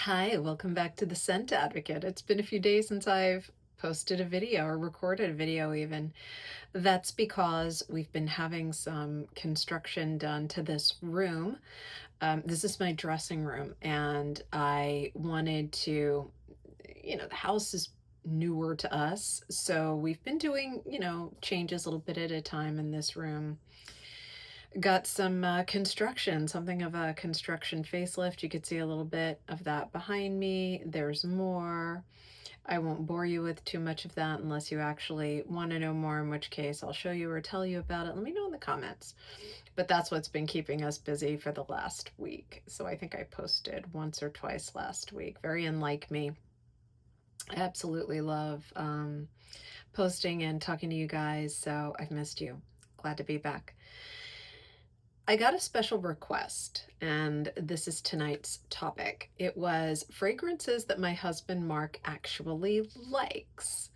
Hi, welcome back to the Scent Advocate. It's been a few days since I've posted a video or recorded a video even. That's because we've been having some construction done to this room. This is my dressing room, and I wanted to, the house is newer to us, so we've been doing, changes a little bit at a time in this room. Got some construction, something of a construction facelift. You could see a little bit of that behind me. There's more. I won't bore you with too much of that unless you actually want to know more, in which case I'll show you or tell you about it. Let me know in the comments. But that's what's been keeping us busy for the last week. So I think I posted once or twice last week. Very unlike me. I absolutely love posting and talking to you guys, so I've missed you. Glad to be back. I got a special request, and this is tonight's topic. It was fragrances that my husband Mark actually likes.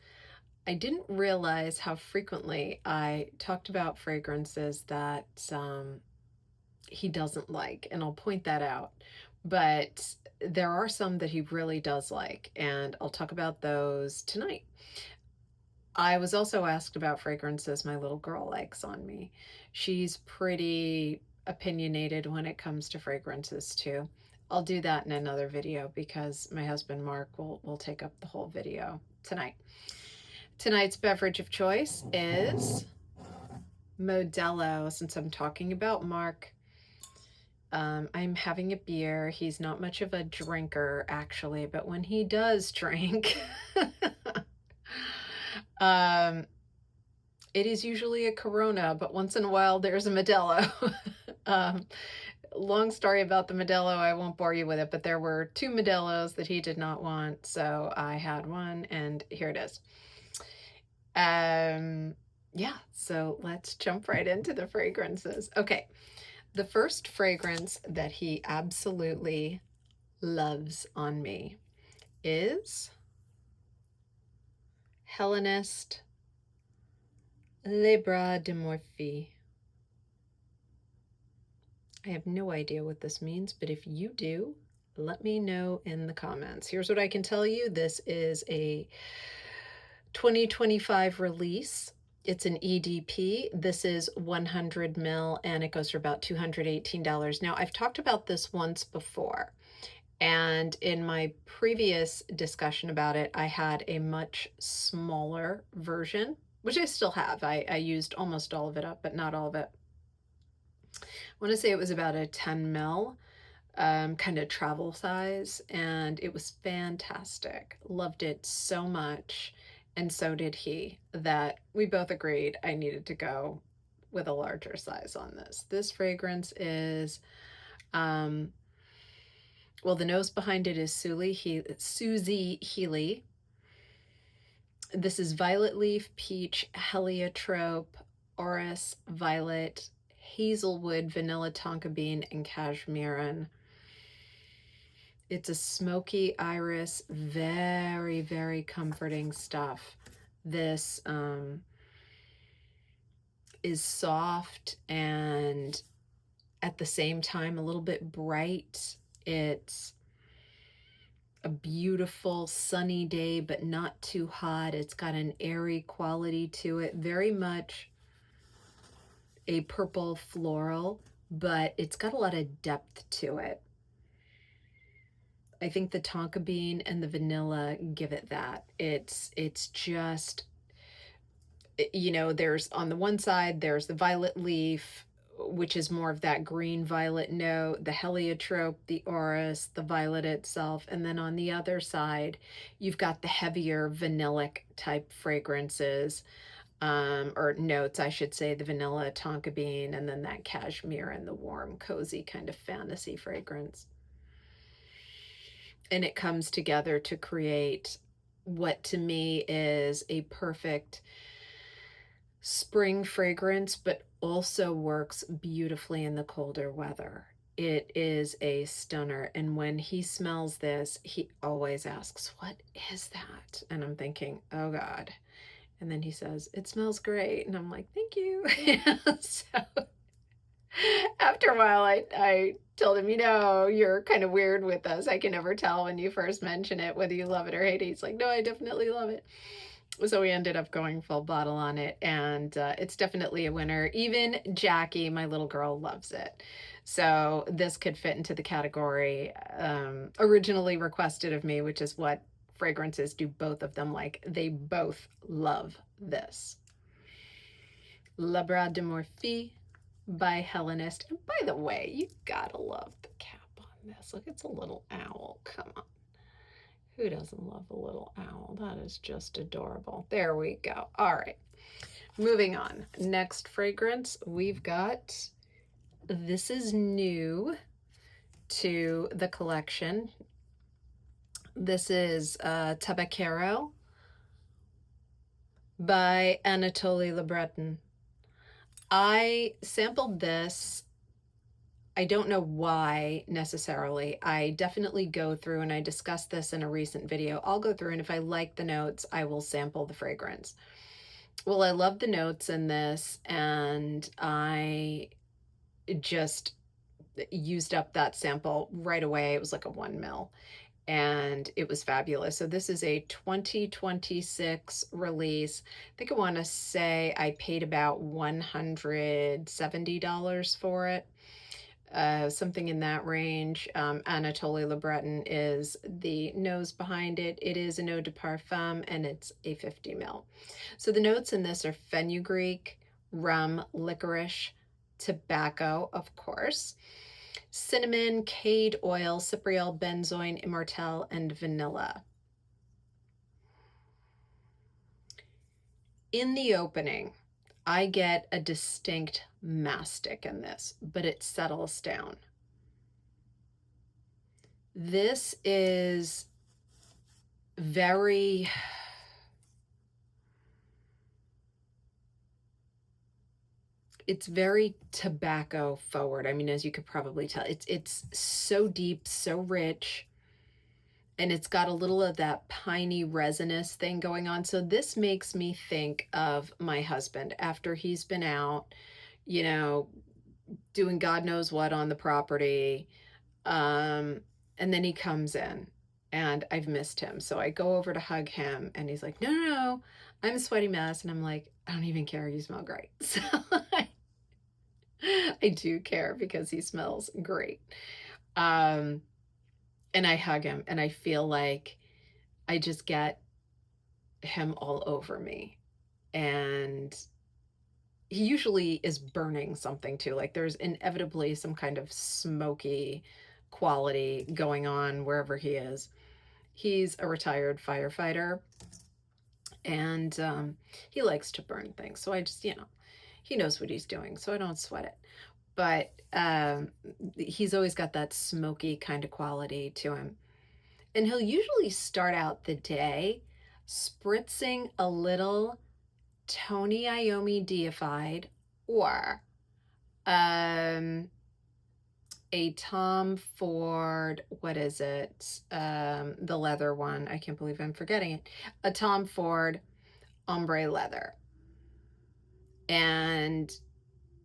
I didn't realize how frequently I talked about fragrances that he doesn't like, and I'll point that out. But there are some that he really does like, and I'll talk about those tonight. I was also asked about fragrances my little girl likes on me. She's pretty opinionated when it comes to fragrances too. I'll do that in another video because my husband Mark will take up the whole video tonight. Tonight's beverage of choice is Modelo. Since I'm talking about Mark, I'm having a beer. He's not much of a drinker actually, but when he does drink, it is usually a Corona, but once in a while there's a Modelo. Long story about the Modelo. I won't bore you with it, but there were 2 Modelos that he did not want, so I had one, and here it is. Yeah, so let's jump right into the fragrances. Okay, the first fragrance that he absolutely loves on me is Helenist Lebreton de Morphée. I have no idea what this means, but if you do, let me know in the comments. Here's what I can tell you. This is a 2025 release. It's an EDP. This is 100 ml, and it goes for about $218. Now, I've talked about this once before, and in my previous discussion about it, I had a much smaller version, which I still have. I used almost all of it up, but not all of it. I want to say it was about a 10 ml kind of travel size, and it was fantastic. Loved it so much, and so did he, that we both agreed I needed to go with a larger size on this. This fragrance is, well, the nose behind it is Susie Healy. This is violet leaf, peach, heliotrope, orris, violet, hazelwood, vanilla tonka bean, and cashmere. It's a smoky iris, very, very comforting stuff. This is soft and at the same time a little bit bright. It's a beautiful sunny day, but not too hot. It's got an airy quality to it, very much a purple floral, but it's got a lot of depth to it. I think the tonka bean and the vanilla give it that. It's just, there's on the one side, there's the violet leaf, which is more of that green violet note, the heliotrope, the orris, the violet itself. And then on the other side, you've got the heavier vanillic type fragrances, or notes, I should say, the vanilla, tonka bean, and then that cashmere and the warm, cozy kind of fantasy fragrance. And it comes together to create what to me is a perfect spring fragrance, but also works beautifully in the colder weather. It is a stunner. And when he smells this, he always asks, "What is that?" And I'm thinking, oh God. And then he says, "It smells great." And I'm like, "Thank you." So after a while, I told him, you know, you're kind of weird with us. I can never tell when you first mention it, whether you love it or hate it. He's like, no, I definitely love it. So we ended up going full bottle on it, and it's definitely a winner. Even Jackie, my little girl, loves it. So this could fit into the category originally requested of me, which is what fragrances do both of them like. They both love this. Lebreton de Morphée by Helenist. And by the way, you gotta love the cap on this. Look, it's a little owl. Come on. Who doesn't love a little owl? That is just adorable. There we go. All right. Moving on. Next fragrance, we've got, this is new to the collection. This is Tabaquero by Anatole Lebreton. I sampled this. I don't know why necessarily. I definitely go through, and I discussed this in a recent video. I'll go through, and if I like the notes, I will sample the fragrance. Well, I love the notes in this, and I just used up that sample right away. It was like a 1 ml, and it was fabulous. So this is a 2026 release. I think I want to say I paid about $170 for it. Something in that range. Anatole Lebreton is the nose behind it. It is an eau de parfum, and it's a 50 ml. So the notes in this are fenugreek, rum, licorice, tobacco, of course, cinnamon, cade oil, cypriol, benzoin, immortelle, and vanilla. In the opening, I get a distinct mastic in this, but it settles down. This is very, it's very tobacco forward. I mean, as you could probably tell, it's so deep, so rich, and it's got a little of that piney resinous thing going on. So this makes me think of my husband after he's been out, you know, doing God knows what on the property. And then he comes in, and I've missed him. So I go over to hug him, and he's like, no, no, no, I'm a sweaty mess. And I'm like, I don't even care. You smell great. So I do care because he smells great. And I hug him, and I feel like I just get him all over me. And he usually is burning something too. Like there's inevitably some kind of smoky quality going on wherever he is. He's a retired firefighter, and he likes to burn things. So I just, you know, he knows what he's doing, so I don't sweat it. But he's always got that smoky kind of quality to him. And he'll usually start out the day spritzing a little Tony Iommi deified, or a Tom Ford, what is it? The leather one. I can't believe I'm forgetting it. A Tom Ford ombre leather. And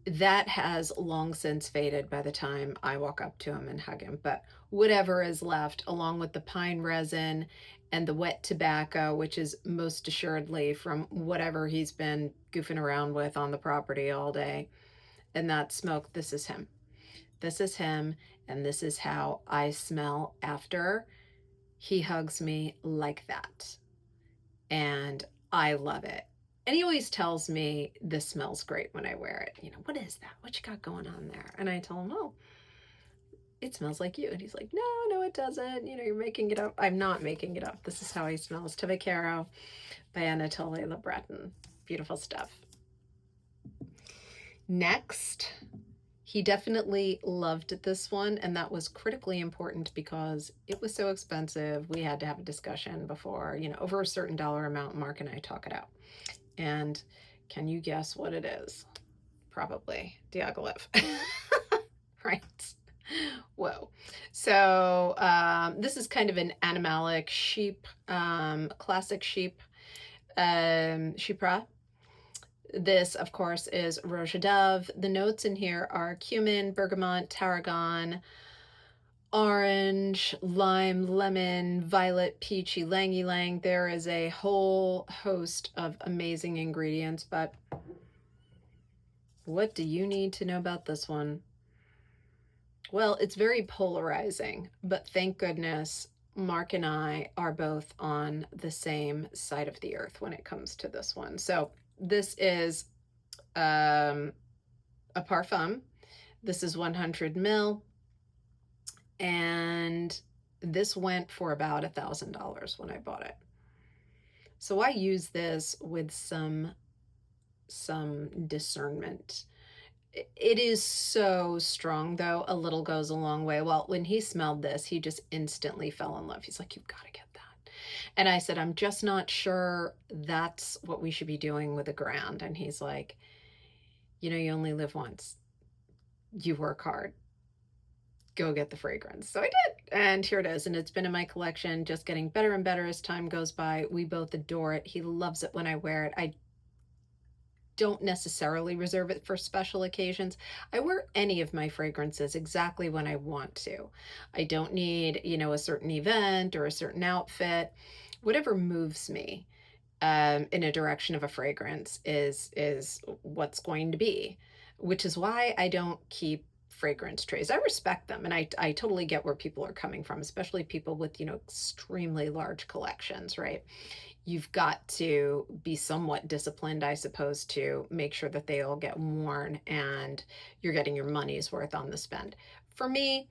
that has long since faded by the time I walk up to him and hug him. But whatever is left, along with the pine resin and the wet tobacco, which is most assuredly from whatever he's been goofing around with on the property all day, and that smoke, this is him. This is him, and this is how I smell after he hugs me like that. And I love it. And he always tells me this smells great when I wear it. You know, what is that? What you got going on there? And I tell him, oh, it smells like you. And he's like, no, it doesn't. You know, you're making it up. I'm not making it up. This is how he smells. Tabaquero by Anatole Lebreton. Beautiful stuff. Next, he definitely loved this one, and that was critically important because it was so expensive. We had to have a discussion before, you know, over a certain dollar amount, Mark and I talk it out. And can you guess what it is? Probably Diagalev. Right? Whoa. So this is kind of an animalic sheep, classic sheep, chypre. This, of course, is Roja dove. The notes in here are cumin, bergamot, tarragon, orange, lime, lemon, violet, peachy, langy lang. There is a whole host of amazing ingredients, but what do you need to know about this one? Well, it's very polarizing, but thank goodness Mark and I are both on the same side of the earth when it comes to this one. So this is a parfum. This is 100 mil, and this went for about $1,000 when I bought it. So I use this with some discernment. It is so strong, though. A little goes a long way. Well, when he smelled this, he just instantly fell in love. He's like, you've got to get that. And I said, I'm just not sure that's what we should be doing with a grand. And he's like, you know, you only live once. You work hard. Go get the fragrance. So I did. And here it is. And it's been in my collection, just getting better and better as time goes by. We both adore it. He loves it when I wear it. I don't necessarily reserve it for special occasions. I wear any of my fragrances exactly when I want to. I don't need, you know, a certain event or a certain outfit. Whatever moves me in a direction of a fragrance is what's going to be, which is why I don't keep fragrance trays. I respect them, and I totally get where people are coming from, especially people with, you know, extremely large collections, right? You've got to be somewhat disciplined, I suppose, to make sure that they all get worn and you're getting your money's worth on the spend. For me,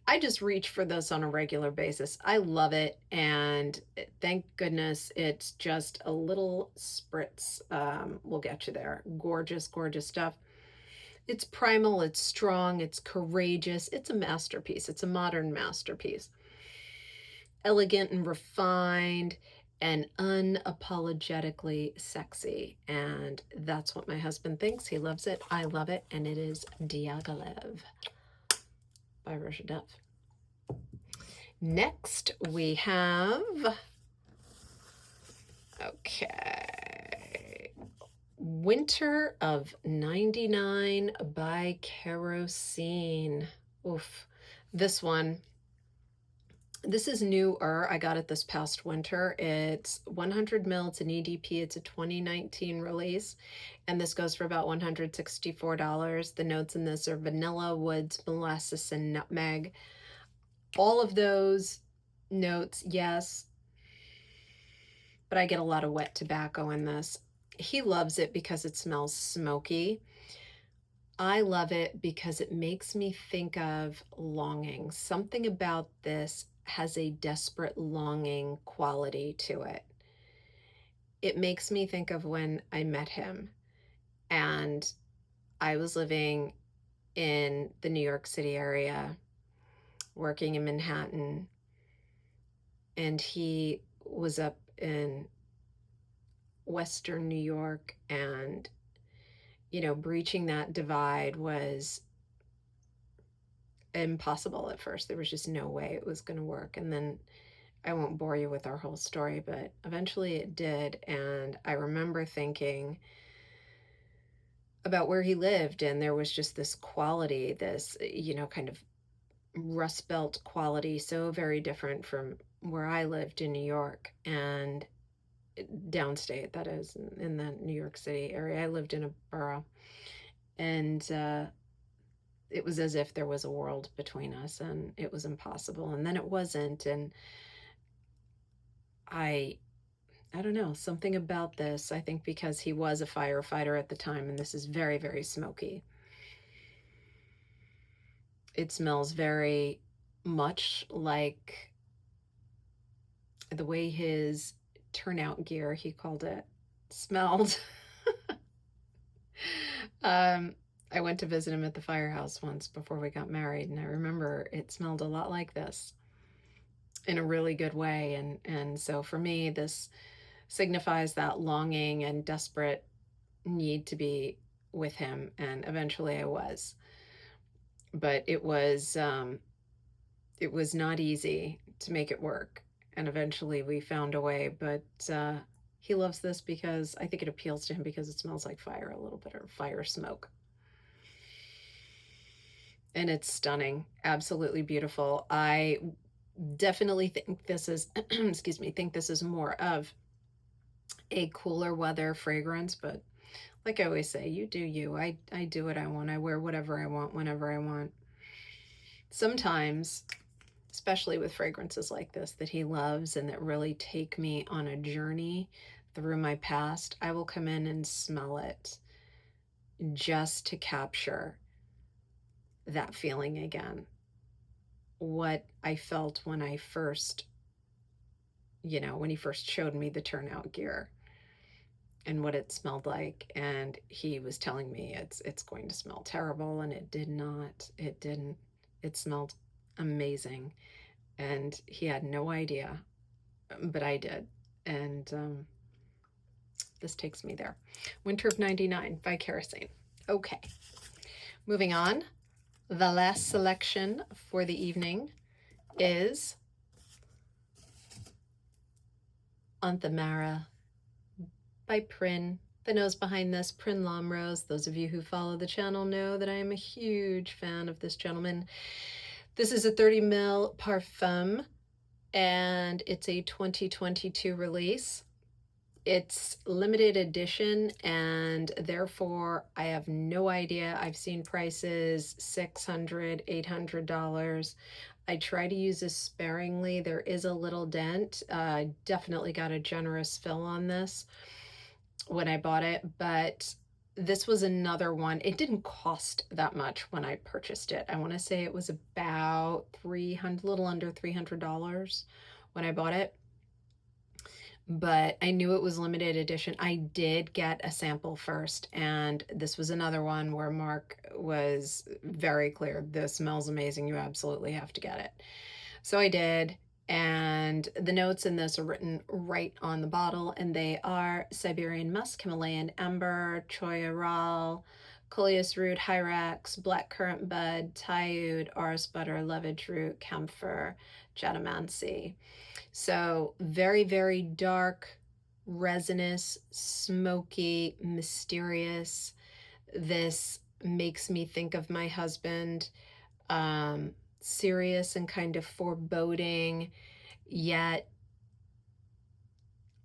I just reach for this on a regular basis. I love it, and thank goodness it's just a little spritz. Will get you there. Gorgeous, gorgeous stuff. It's primal, it's strong, it's courageous. It's a masterpiece. It's a modern masterpiece. Elegant and refined and unapologetically sexy. And that's what my husband thinks. He loves it. I love it. And it is Diagalev by Roja. Next, we have, okay, Winter of 99 by Kerosene. Oof. This one, this is newer. I got it this past winter. It's 100 mil. It's an EDP. It's a 2019 release. And this goes for about $164. The notes in this are vanilla, woods, molasses, and nutmeg. All of those notes, yes. But I get a lot of wet tobacco in this. He loves it because it smells smoky. I love it because it makes me think of longing. Something about this has a desperate longing quality to it. It makes me think of when I met him and I was living in the New York City area, working in Manhattan, and he was up in Western New York, and, you know, breaching that divide was impossible at first. There was just no way it was going to work. And then I won't bore you with our whole story, but eventually it did. And I remember thinking about where he lived, and there was just this quality, this, you know, kind of Rust Belt quality, so very different from where I lived in New York and downstate, that is, in the New York City area. I lived in a borough, and it was as if there was a world between us, and it was impossible. And then it wasn't, and I don't know, something about this, I think because he was a firefighter at the time, and this is very, very smoky. It smells very much like the way his turnout gear, he called it, smelled. I went to visit him at the firehouse once before we got married, and I remember it smelled a lot like this in a really good way. And so for me, this signifies that longing and desperate need to be with him, and eventually I was. But it was not easy to make it work, and eventually we found a way. But he loves this because I think it appeals to him because it smells like fire a little bit, or fire smoke. and it's stunning, absolutely beautiful. I definitely think this is, excuse me, think this is more of a cooler weather fragrance, but like I always say, you do you. I do what I want. I wear whatever I want, whenever I want. Sometimes, especially with fragrances like this that he loves and that really take me on a journey through my past, I will come in and smell it just to capture that feeling again. What I felt when I first, when he first showed me the turnout gear and what it smelled like, and he was telling me it's going to smell terrible, and it did not. It didn't. It smelled amazing, and he had no idea, but I did. And this takes me there. Winter of 99 by Kerosene. Okay, moving on. The last selection for the evening is Anamara by Prin. The nose behind this, Prin Anamara. Those of you who follow the channel know that I am a huge fan of this gentleman. This is a 30 ml Parfum, and it's a 2022 release. It's limited edition, and therefore I have no idea. I've seen prices $600, $800. I try to use this sparingly. There is a little dent. Definitely got a generous fill on this when I bought it, but this was another one. It didn't cost that much when I purchased it. I want to say it was about $300, little under $300 when I bought it. But I knew it was limited edition. I did get a sample first, and this was another one where Mark was very clear. This smells amazing. You absolutely have to get it. So I did, and the notes in this are written right on the bottle, and they are Siberian musk, Himalayan amber, choyaral, coleus root, hyrax, blackcurrant bud, thyud, orris butter, lovage root, camphor, jatamancy. So very, very dark, resinous, smoky, mysterious. This makes me think of my husband, serious and kind of foreboding, yet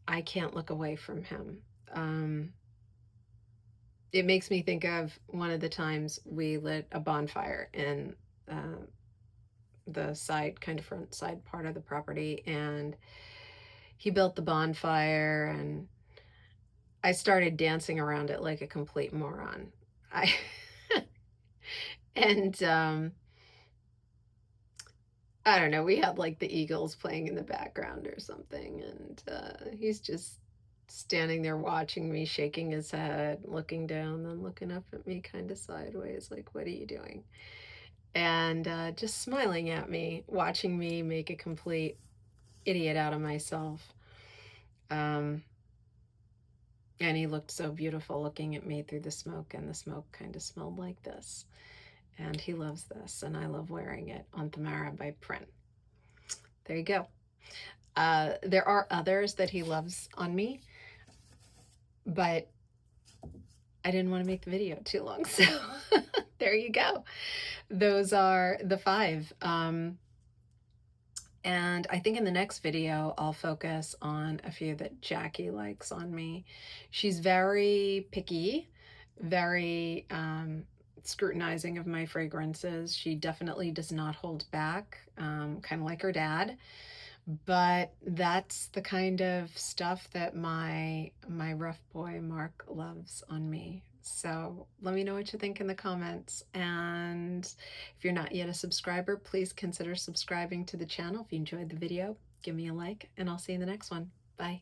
I can't look away from him. It makes me think of one of the times we lit a bonfire in the side, kind of front side part of the property, and he built the bonfire, and I started dancing around it like a complete moron. I and I don't know, we had like the Eagles playing in the background or something, and he's just standing there watching me, shaking his head, looking down, then looking up at me kind of sideways, like, what are you doing? And just smiling at me, watching me make a complete idiot out of myself. Um, and he looked so beautiful looking at me through the smoke, and the smoke kind of smelled like this. And he loves this, and I love wearing it. Anamara by Prin. There you go. There are others that he loves on me, but I didn't want to make the video too long, so there you go. Those are the 5. And I think in the next video, I'll focus on a few that Jackie likes on me. She's very picky, very scrutinizing of my fragrances. She definitely does not hold back, kind of like her dad. But that's the kind of stuff that my rough boy Mark loves on me. So let me know what you think in the comments. And if you're not yet a subscriber, please consider subscribing to the channel. If you enjoyed the video, give me a like, and I'll see you in the next one. Bye.